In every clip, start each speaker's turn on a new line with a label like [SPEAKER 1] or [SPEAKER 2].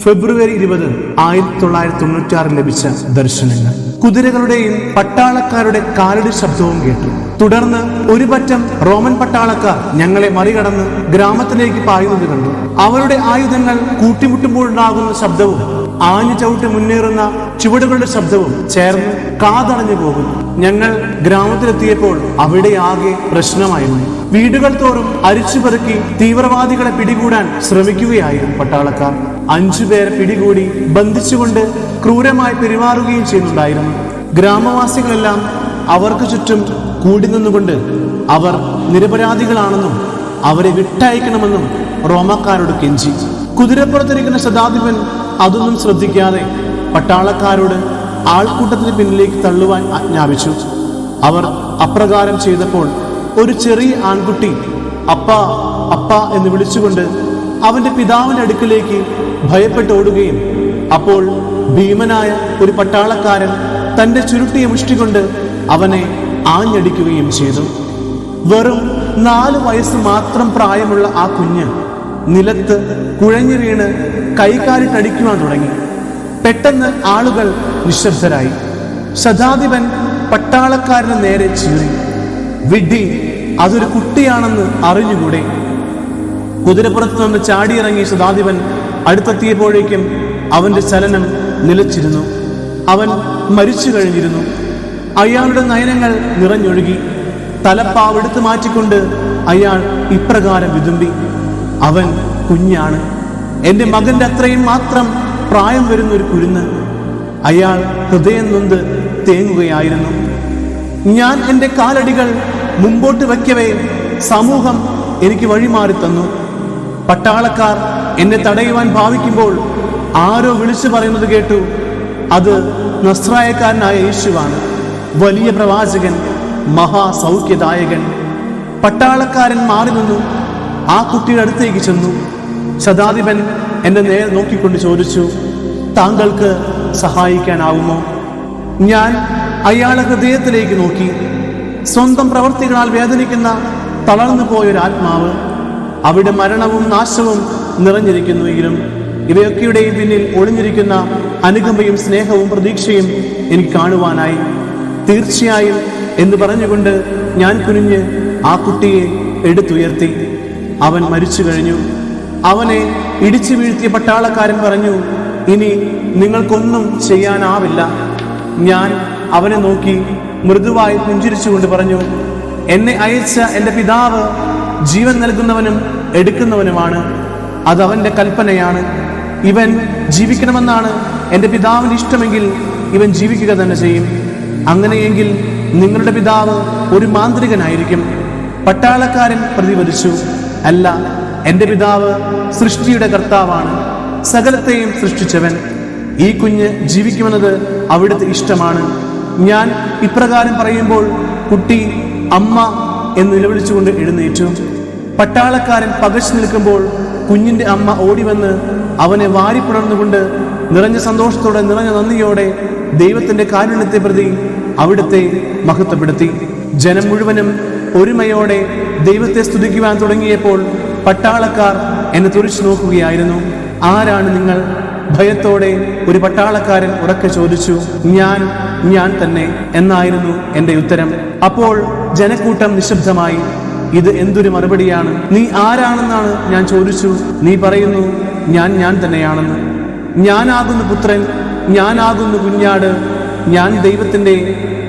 [SPEAKER 1] ഫെബ്രുവരി 20, 1996 ലഭിച്ച ദർശനങ്ങൾ. കുതിരകളുടെയും പട്ടാളക്കാരുടെ കാലടി ശബ്ദവും കേട്ടു. തുടർന്ന് ഒരു പറ്റം റോമൻ പട്ടാളക്കാർ ഞങ്ങളെ മറികടന്ന് ഗ്രാമത്തിലേക്ക് പായുന്നത് കണ്ടു. അവരുടെ ആയുധങ്ങൾ കൂട്ടിമുട്ടുമ്പോഴുണ്ടാകുന്ന ശബ്ദവും ആഞ്ഞു ചവിട്ട് മുന്നേറുന്ന ചുവടുകളുടെ ശബ്ദവും ചേർന്ന് കാതടഞ്ഞു പോകും. ഞങ്ങൾ ഗ്രാമത്തിലെത്തിയപ്പോൾ അവിടെ ആകെ പ്രശ്നമായിരുന്നു. വീടുകൾ തോറും അരിച്ചുപെറുക്കി തീവ്രവാദികളെ പിടികൂടാൻ ശ്രമിക്കുകയായിരുന്നു പട്ടാളക്കാർ. 5 പേരെ പിടികൂടി ബന്ധിച്ചുകൊണ്ട് ക്രൂരമായി പെരുമാറുകയും ചെയ്യുന്നുണ്ടായിരുന്നു. ഗ്രാമവാസികളെല്ലാം അവർക്ക് ചുറ്റും കൂടി നിന്നുകൊണ്ട് അവർ നിരപരാധികളാണെന്നും അവരെ വിട്ടയക്കണമെന്നും റോമാക്കാരോട് കെഞ്ചി. കുതിരപ്പുറത്തിരിക്കുന്ന ശതാധിപൻ അതൊന്നും ശ്രദ്ധിക്കാതെ പട്ടാളക്കാരോട് ആൾക്കൂട്ടത്തിന് പിന്നിലേക്ക് തള്ളുവാൻ ആജ്ഞാപിച്ചു. അവർ അപ്രകാരം ചെയ്തപ്പോൾ ഒരു ചെറിയ ആൺകുട്ടി അപ്പ അപ്പ എന്ന് വിളിച്ചുകൊണ്ട് അവന്റെ പിതാവിന്റെ അടുക്കിലേക്ക് ഭയപ്പെട്ട് ഓടുകയും അപ്പോൾ ഭീമനായ ഒരു പട്ടാളക്കാരൻ തന്റെ ചുരുട്ടിയ മുഷ്ടി കൊണ്ട് അവനെ ആഞ്ഞടിക്കുകയും ചെയ്തു. വെറും 4 വയസ്സ് മാത്രം പ്രായമുള്ള ആ കുഞ്ഞ് നിലത്ത് കുഴഞ്ഞു വീണ് കൈകാലിട്ടടിക്കുവാൻ തുടങ്ങി. പെട്ടെന്ന് ആളുകൾ നിശബ്ദരായി. ശതാധിപൻ പട്ടാളക്കാരന് നേരെ ചീറി. വിഡ്ഢി, അതൊരു കുട്ടിയാണെന്ന് അറിഞ്ഞുകൂടെ? കുതിരപ്പുറത്ത് നിന്ന് ചാടിയിറങ്ങി ശതാധിപൻ അടുത്തെത്തിയപ്പോഴേക്കും അവന്റെ ചലനം നിലച്ചിരുന്നു. അവൻ മരിച്ചു കഴിഞ്ഞിരുന്നു. അയാളുടെ നയനങ്ങൾ നിറഞ്ഞൊഴുകി. തലപ്പാവെടുത്ത് മാറ്റിക്കൊണ്ട് അയാൾ ഇപ്രകാരം വിതുമ്പി, അവൻ കുഞ്ഞാണ്, എൻ്റെ മകന്റെ അത്രയും മാത്രം പ്രായം വരുന്ന ഒരു കുരുന്ന്. അയാൾ ഹൃദയം നൊന്ത് തേങ്ങുകയായിരുന്നു. ഞാൻ എൻ്റെ കാലടികൾ മുമ്പോട്ട് വയ്ക്കവേ സമൂഹം എനിക്ക് വഴിമാറി തന്നു. പട്ടാളക്കാർ എന്നെ തടയുവാൻ ഭാവിക്കുമ്പോൾ ആരോ വിളിച്ചു പറയുന്നത് കേട്ടു, അത് നസ്രായക്കാരനായ യേശുവാണ്, വലിയ പ്രവാചകൻ, മഹാസൗഖ്യദായകൻ. പട്ടാളക്കാരൻ മാറി നിന്നു. ആ കുട്ടിയുടെ അടുത്തേക്ക് ചെന്നു. ശതാധിപൻ എന്നെ നേരെ നോക്കിക്കൊണ്ട് ചോദിച്ചു, താങ്കൾക്ക് സഹായിക്കാനാവുമോ? ഞാൻ അയാളുടെ ഹൃദയത്തിലേക്ക് നോക്കി. സ്വന്തം പ്രവർത്തികളാൽ വേദനിക്കുന്ന തളർന്നു പോയൊരാത്മാവ്. അവിടെ മരണവും നാശവും നിറഞ്ഞിരിക്കുന്നുവെങ്കിലും ഇവയൊക്കെയുടെയും പിന്നിൽ ഒളിഞ്ഞിരിക്കുന്ന അനുകമ്പയും സ്നേഹവും പ്രതീക്ഷയും എനിക്ക് കാണുവാനായി. തീർച്ചയായും എന്ന് പറഞ്ഞുകൊണ്ട് ഞാൻ കുനിഞ്ഞ് ആ കുട്ടിയെ എടുത്തുയർത്തി. അവൻ മരിച്ചു കഴിഞ്ഞു. അവനെ ഇടിച്ചു വീഴ്ത്തിയ പട്ടാളക്കാരൻ പറഞ്ഞു, ഇനി നിങ്ങൾക്കൊന്നും ചെയ്യാനാവില്ല. ഞാൻ അവനെ നോക്കി മൃദുവായി പുഞ്ചിരിച്ചുകൊണ്ട് പറഞ്ഞു, എന്നെ അയച്ച എൻ്റെ പിതാവ് ജീവൻ നൽകുന്നവനും എടുക്കുന്നവനുമാണ്. അതവൻ്റെ കൽപ്പനയാണ്. ഇവൻ ജീവിക്കണമെന്നാണ് എൻ്റെ പിതാവിന് ഇഷ്ടമെങ്കിൽ ഇവൻ ജീവിക്കുക തന്നെ ചെയ്യും. അങ്ങനെയെങ്കിൽ നിങ്ങളുടെ പിതാവ് ഒരു മാന്ത്രികനായിരിക്കും. പട്ടാളക്കാരൻ പ്രതിവദിച്ചു, അല്ല, എൻ്റെ പിതാവ് സൃഷ്ടിയുടെ കർത്താവാണ്, സകലത്തെയും സൃഷ്ടിച്ചവൻ. ഈ കുഞ്ഞ് ജീവിക്കുമെന്നത് അവിടുത്തെ ഇഷ്ടമാണ്. ഞാൻ ഇപ്രകാരം പറയുമ്പോൾ കുട്ടി അമ്മ എന്ന് നിലവിളിച്ചുകൊണ്ട് എഴുന്നേറ്റു. പട്ടാളക്കാരൻ പകച്ചു നിൽക്കുമ്പോൾ കുഞ്ഞിന്റെ അമ്മ ഓടിവന്ന് അവനെ വാരിപ്പുണർന്നുകൊണ്ട് നിറഞ്ഞ സന്തോഷത്തോടെ, നിറഞ്ഞ നന്ദിയോടെ ദൈവത്തിന്റെ കാരുണ്യത്തെ പ്രതി അവിടുത്തെ മഹത്വപ്പെടുത്തി. ജനം മുഴുവനും ഒരുമയോടെ ദൈവത്തെ സ്തുതിക്കുവാൻ തുടങ്ങിയപ്പോൾ പട്ടാളക്കാർ എന്നെ തുറിച്ചു നോക്കുകയായിരുന്നു. ആരാണ് നിങ്ങൾ? ഭയത്തോടെ ഒരു പട്ടാളക്കാരൻ ഉറക്കെ ചോദിച്ചു. ഞാൻ തന്നെ എന്നായിരുന്നു എൻ്റെ ഉത്തരം. അപ്പോൾ ജനക്കൂട്ടം നിശബ്ദമായി. ഇത് എന്തൊരു മറുപടിയാണ്? നീ ആരാണെന്നാണ് ഞാൻ ചോദിച്ചു. നീ പറയുന്നു ഞാൻ തന്നെയാണെന്ന്. ഞാനാകുന്നു പുത്രൻ, ഞാനാകുന്നു കുഞ്ഞാട്, ഞാൻ ദൈവത്തിന്റെ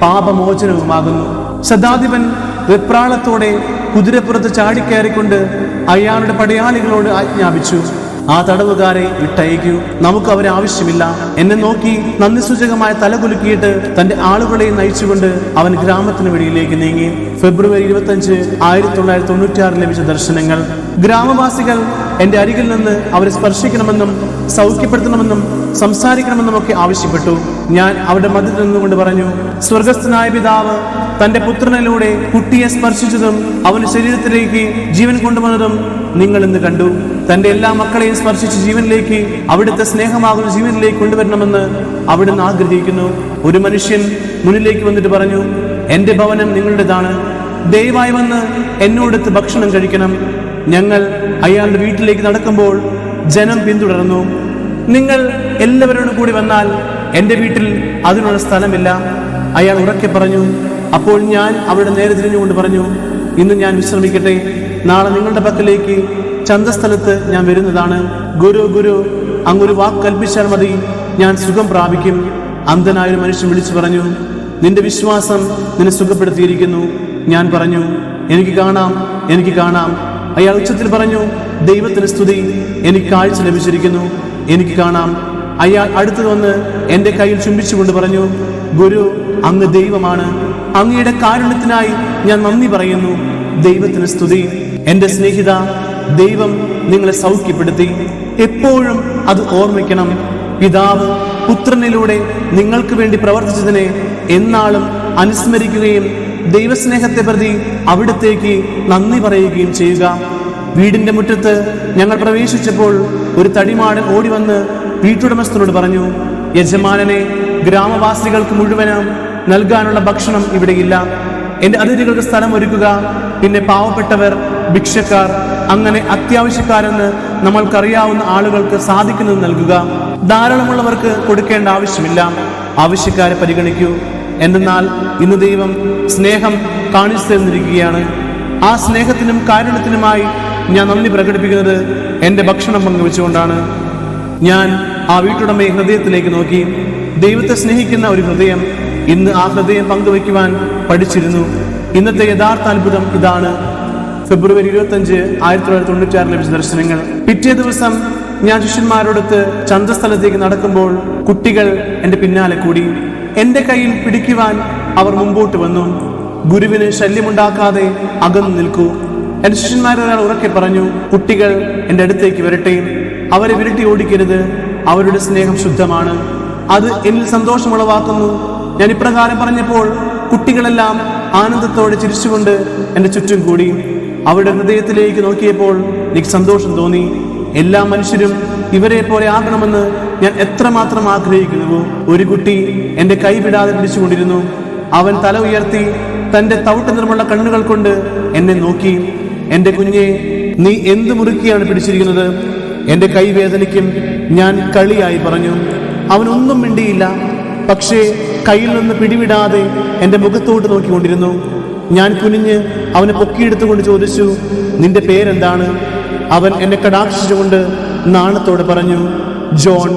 [SPEAKER 1] പാപമോചനവുമാകുന്നു. ശതാധിപൻ വെപ്രാളത്തോടെ കുതിരപ്പുറത്ത് ചാടിക്കയറിക്കൊണ്ട് അയാളുടെ പടയാളികളോട് ആജ്ഞാപിച്ചു, ആ തടവുകാരെ വിട്ടയക്കൂ, നമുക്ക് അവരെ ആവശ്യമില്ല. എന്നെ നോക്കി നന്ദി സൂചകമായ തലകുലുക്കിയിട്ട് തന്റെ ആളുകളെ നയിച്ചുകൊണ്ട് അവൻ ഗ്രാമത്തിന് വെളിയിലേക്ക് നീങ്ങി. ഫെബ്രുവരി 25, 1996 ലഭിച്ച ദർശനങ്ങൾ. ഗ്രാമവാസികൾ എന്റെ അരികിൽ നിന്ന് അവരെ സ്പർശിക്കണമെന്നും സൗഖ്യപ്പെടുത്തണമെന്നും സംസാരിക്കണമെന്നും ഒക്കെ ആവശ്യപ്പെട്ടു. ഞാൻ അവരുടെ മധ്യത്തിൽ നിന്നുകൊണ്ട് പറഞ്ഞു, സ്വർഗസ്ഥനായ പിതാവ് തന്റെ പുത്രനിലൂടെ കുട്ടിയെ സ്പർശിച്ചതും അവന്റെ ശരീരത്തിലേക്ക് ജീവൻ കൊണ്ടുവന്നതും നിങ്ങൾ ഇന്ന് കണ്ടു. തന്റെ എല്ലാ മക്കളെയും സ്പർശിച്ച് ജീവനിലേക്ക്, അവിടുത്തെ സ്നേഹമാകുന്ന ജീവനിലേക്ക് കൊണ്ടുവരണമെന്ന് അവിടുന്ന് ആഗ്രഹിക്കുന്നു. ഒരു മനുഷ്യൻ മുന്നിലേക്ക് വന്നിട്ട് പറഞ്ഞു, എന്റെ ഭവനം നിങ്ങളുടേതാണ്, ദയവായി വന്ന് എന്നോടൊത്ത് ഭക്ഷണം കഴിക്കണം. ഞങ്ങൾ അയാളുടെ വീട്ടിലേക്ക് നടക്കുമ്പോൾ ജനം പിന്തുടർന്നു. നിങ്ങൾ എല്ലാവരോടും കൂടി വന്നാൽ എൻ്റെ വീട്ടിൽ അതിനുള്ള സ്ഥലമില്ല. അയാൾ ഉറക്കെ പറഞ്ഞു. അപ്പോൾ ഞാൻ അവരുടെ നേരെ തിരിഞ്ഞുകൊണ്ട് പറഞ്ഞു, ഇന്ന് ഞാൻ വിശ്രമിക്കട്ടെ, നാളെ നിങ്ങളുടെ പക്കലേക്ക് ചന്തസ്ഥലത്ത് ഞാൻ വരുന്നതാണ്. ഗുരു അങ്ങൊരു വാക്ക് കൽപ്പിച്ചാൽ മതി, ഞാൻ സുഖം പ്രാപിക്കും. അന്ധനായൊരു മനുഷ്യൻ വിളിച്ചു പറഞ്ഞു, നിന്റെ വിശ്വാസം നിന്നെ സുഖപ്പെടുത്തിയിരിക്കുന്നു. ഞാൻ പറഞ്ഞു, എനിക്ക് കാണാം. അയാൾ ഉച്ചത്തിൽ പറഞ്ഞു, ദൈവത്തിന് സ്തുതി, എനിക്ക് കാഴ്ച ലഭിച്ചിരിക്കുന്നു, എനിക്ക് കാണാം. അയാൾ അടുത്തു വന്ന് എൻ്റെ കയ്യിൽ ചുംബിച്ചുകൊണ്ട് പറഞ്ഞു, ഗുരു, അങ്ങ് ദൈവമാണ്. അങ്ങയുടെ കാരുണ്യത്തിനായി ഞാൻ നന്ദി പറയുന്നു. ദൈവത്തിന് സ്തുതി. എൻ്റെ സ്നേഹിത, ദൈവം നിങ്ങളെ സൗഖ്യപ്പെടുത്തി. എപ്പോഴും അത് ഓർമ്മിക്കണം. പിതാവ് പുത്രനിലൂടെ നിങ്ങൾക്ക് വേണ്ടി പ്രവർത്തിച്ചതിനെ എന്നാളും അനുസ്മരിക്കുകയും ദൈവസ്നേഹത്തെ പ്രതി അവിടത്തേക്ക് നന്ദി പറയുകയും ചെയ്യുക. വീടിന്റെ മുറ്റത്ത് ഞങ്ങൾ പ്രവേശിച്ചപ്പോൾ ഒരു തടിമാടൻ ഓടി വന്ന് വീട്ടുടമസ്ഥനോട് പറഞ്ഞു, യജമാനനെ, ഗ്രാമവാസികൾക്ക് മുഴുവനും നൽകാനുള്ള ഭക്ഷണം ഇവിടെയില്ല. എൻ്റെ അതിഥികൾക്ക് സ്ഥലം ഒരുക്കുക. പിന്നെ പാവപ്പെട്ടവർ, ഭിക്ഷക്കാർ, അങ്ങനെ അത്യാവശ്യക്കാരെന്ന് നമ്മൾക്കറിയാവുന്ന ആളുകൾക്ക് സാധിക്കുന്നത് നൽകുക. ധാരാളമുള്ളവർക്ക് കൊടുക്കേണ്ട ആവശ്യമില്ല. ആവശ്യക്കാരെ പരിഗണിക്കൂ. എന്തെന്നാൽ ഇന്ന് ദൈവം സ്നേഹം കാണിച്ചു തന്നിരിക്കുകയാണ്. ആ സ്നേഹത്തിനും കാരുണ്യത്തിനുമായി ഞാൻ നന്ദി പ്രകടിപ്പിക്കുന്നത് എൻ്റെ ഭക്ഷണം പങ്കുവെച്ചുകൊണ്ടാണ്. ഞാൻ ആ വീട്ടുടമയെ ഹൃദയത്തിലേക്ക് നോക്കി. ദൈവത്തെ സ്നേഹിക്കുന്ന ഒരു ഹൃദയം. ഇന്ന് ആ ഹൃദയം പങ്കുവെക്കുവാൻ പഠിച്ചിരുന്നു. ഇന്നത്തെ യഥാർത്ഥ അത്ഭുതം ഇതാണ്. ഫെബ്രുവരി 25, 1996 ലഭിച്ച ദർശനങ്ങൾ. പിറ്റേ ദിവസം ഞാൻ ശിഷ്യന്മാരോടൊത്ത് ചന്തസ്ഥലത്തേക്ക് നടക്കുമ്പോൾ കുട്ടികൾ എൻ്റെ പിന്നാലെ കൂടി. എൻ്റെ കയ്യിൽ പിടിക്കുവാൻ അവർ മുമ്പോട്ട് വന്നു. ഗുരുവിന് ശല്യമുണ്ടാക്കാതെ അകന്നു നിൽക്കൂ. എൻ്റെ ശിഷ്യന്മാരൊരാൾ ഉറക്കെ പറഞ്ഞു, കുട്ടികൾ എൻ്റെ അടുത്തേക്ക് വരട്ടെ, അവരെ വിരട്ടി ഓടിക്കരുത്. അവരുടെ സ്നേഹം ശുദ്ധമാണ്, അത് എന്നിൽ സന്തോഷമുളവാക്കുന്നു. ഞാൻ ഇപ്രകാരം പറഞ്ഞപ്പോൾ കുട്ടികളെല്ലാം ആനന്ദത്തോടെ ചിരിച്ചുകൊണ്ട് എൻ്റെ ചുറ്റും കൂടി. അവരുടെ ഹൃദയത്തിലേക്ക് നോക്കിയപ്പോൾ എനിക്ക് സന്തോഷം തോന്നി. എല്ലാ മനുഷ്യരും ഇവരെ പോലെ ആകണമെന്ന് ഞാൻ എത്രമാത്രം ആഗ്രഹിക്കുന്നുവോ. ഒരു കുട്ടി എൻ്റെ കൈ വിടാതെ പിടിച്ചുകൊണ്ടിരുന്നു. അവൻ തല ഉയർത്തി തൻ്റെ തവിട്ട് നിറമുള്ള കണ്ണുകൾ കൊണ്ട് എന്നെ നോക്കി. എൻ്റെ കുഞ്ഞെ, നീ എന്ത് മുറുക്കിയാണ് പിടിച്ചിരിക്കുന്നത്? എൻ്റെ കൈ വേദനിക്കും. ഞാൻ കളിയായി പറഞ്ഞു. അവനൊന്നും മിണ്ടിയില്ല, പക്ഷേ കയ്യിൽ നിന്ന് പിടിവിടാതെ എൻ്റെ മുഖത്തോട്ട് നോക്കിക്കൊണ്ടിരുന്നു. ഞാൻ കുനിഞ്ഞ് അവനെ പൊക്കിയെടുത്തുകൊണ്ട് ചോദിച്ചു, നിന്റെ പേരെന്താണ്? അവൻ എന്നെ കടാക്ഷിച്ചുകൊണ്ട് നാണത്തോടെ പറഞ്ഞു, ജോൺ.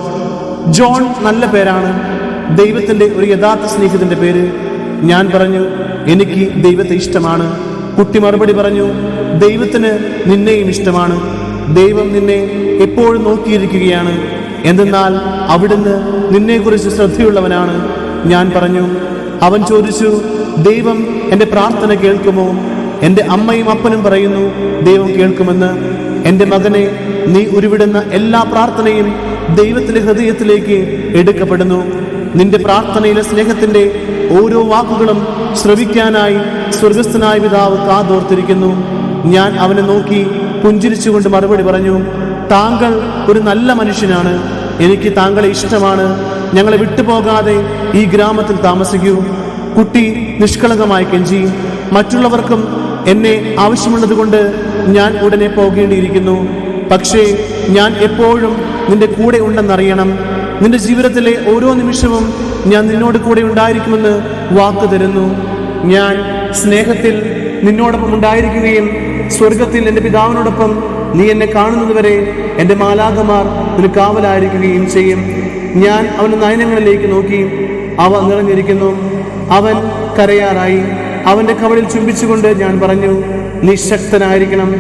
[SPEAKER 1] ജോൺ നല്ല പേരാണ്, ദൈവത്തിൻ്റെ ഒരു യഥാർത്ഥ സ്നേഹിതന്റെ പേര്. ഞാൻ പറഞ്ഞു, എനിക്ക് ദൈവത്തെ ഇഷ്ടമാണ്. കുട്ടി മറുപടി പറഞ്ഞു, ദൈവത്തിന് നിന്നെയും ഇഷ്ടമാണ്. ദൈവം നിന്നെ എപ്പോഴും നോക്കിയിരിക്കുകയാണ്. എന്തെന്നാൽ അവിടുന്ന് നിന്നെക്കുറിച്ച് ശ്രദ്ധയുള്ളവനാണ്. ഞാൻ പറഞ്ഞു. അവൻ ചോദിച്ചു, ദൈവം എൻ്റെ പ്രാർത്ഥന കേൾക്കുമോ? എൻ്റെ അമ്മയും അപ്പനും പറയുന്നു ദൈവം കേൾക്കുമെന്ന്. എൻ്റെ മകനെ, നീ ഉരുവിടുന്ന എല്ലാ പ്രാർത്ഥനയും ദൈവത്തിൻ്റെ ഹൃദയത്തിലേക്ക് എടുക്കപ്പെടുന്നു. നിന്റെ പ്രാർത്ഥനയിലെ സ്നേഹത്തിൻ്റെ ഓരോ വാക്കുകളും ശ്രവിക്കാനായി സ്വർഗസ്ഥനായ പിതാവ് കാതോർത്തിരിക്കുന്നു. ഞാൻ അവനെ നോക്കി പുഞ്ചിരിച്ചുകൊണ്ട് മറുപടി പറഞ്ഞു, താങ്കൾ ഒരു നല്ല മനുഷ്യനാണ്. എനിക്ക് താങ്കളെ ഇഷ്ടമാണ്. ഞങ്ങളെ വിട്ടുപോകാതെ ഈ ഗ്രാമത്തിൽ താമസിക്കൂ. കുട്ടി നിഷ്കളങ്കമായി കെഞ്ചി. മറ്റുള്ളവർക്കും എന്നെ ആവശ്യമുള്ളത് കൊണ്ട് ഞാൻ ഉടനെ പോകേണ്ടിയിരിക്കുന്നു. പക്ഷേ ഞാൻ എപ്പോഴും നിന്റെ കൂടെ ഉണ്ടെന്നറിയണം. നിന്റെ ജീവിതത്തിലെ ഓരോ നിമിഷവും ഞാൻ നിന്നോട് കൂടെ ഉണ്ടായിരിക്കുമെന്ന് വാക്ക് തരുന്നു. ഞാൻ സ്നേഹത്തിൽ നിന്നോടൊപ്പം ഉണ്ടായിരിക്കുകയും സ്വർഗത്തിൽ എൻ്റെ പിതാവിനോടൊപ്പം നീ എന്നെ കാണുന്നതുവരെ എൻ്റെ മാലാഖമാർ നിനക്ക് കാവലായിരിക്കുകയും ചെയ്യും. ഞാൻ അവൻ്റെ നയനങ്ങളിലേക്ക് നോക്കി. അവ നിറഞ്ഞിരിക്കുന്നു. അവൻ കരയാറായി. അവൻ്റെ കവളിൽ ചുംബിച്ചുകൊണ്ട് ഞാൻ പറഞ്ഞു, നീ ശക്തനായിരിക്കണം.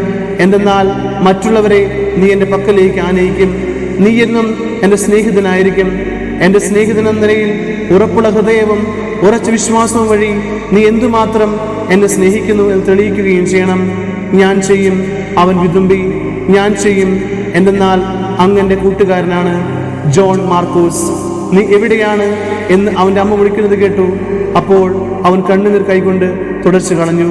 [SPEAKER 1] എന്തെന്നാൽ മറ്റുള്ളവരെ നീ എൻ്റെ പക്കലേക്ക് ആനയിക്കും. നീ എന്നും എൻ്റെ സ്നേഹിതനായിരിക്കും. എൻ്റെ സ്നേഹിതനെന്ന നിലയിൽ ഉറപ്പുള്ള ഹൃദയവും ഉറച്ച വിശ്വാസവും വഴി നീ എന്തുമാത്രം എന്നെ സ്നേഹിക്കുന്നു എന്ന് തെളിയിക്കുകയും ചെയ്യണം. ഞാൻ ചെയ്യും. അവൻ വിതുമ്പി. ഞാൻ ചെയ്യും. എന്തെന്നാൽ അങ്ങ് എൻ്റെ കൂട്ടുകാരനാണ്. ജോൺ മാർക്കോസ്. നീ എവിടെയാണ് എന്ന് അവൻ്റെ അമ്മ വിളിക്കുന്നത് കേട്ടു. അപ്പോൾ അവൻ കണ്ണുനീർ കൈകൊണ്ട് തുടച്ചു കളഞ്ഞു.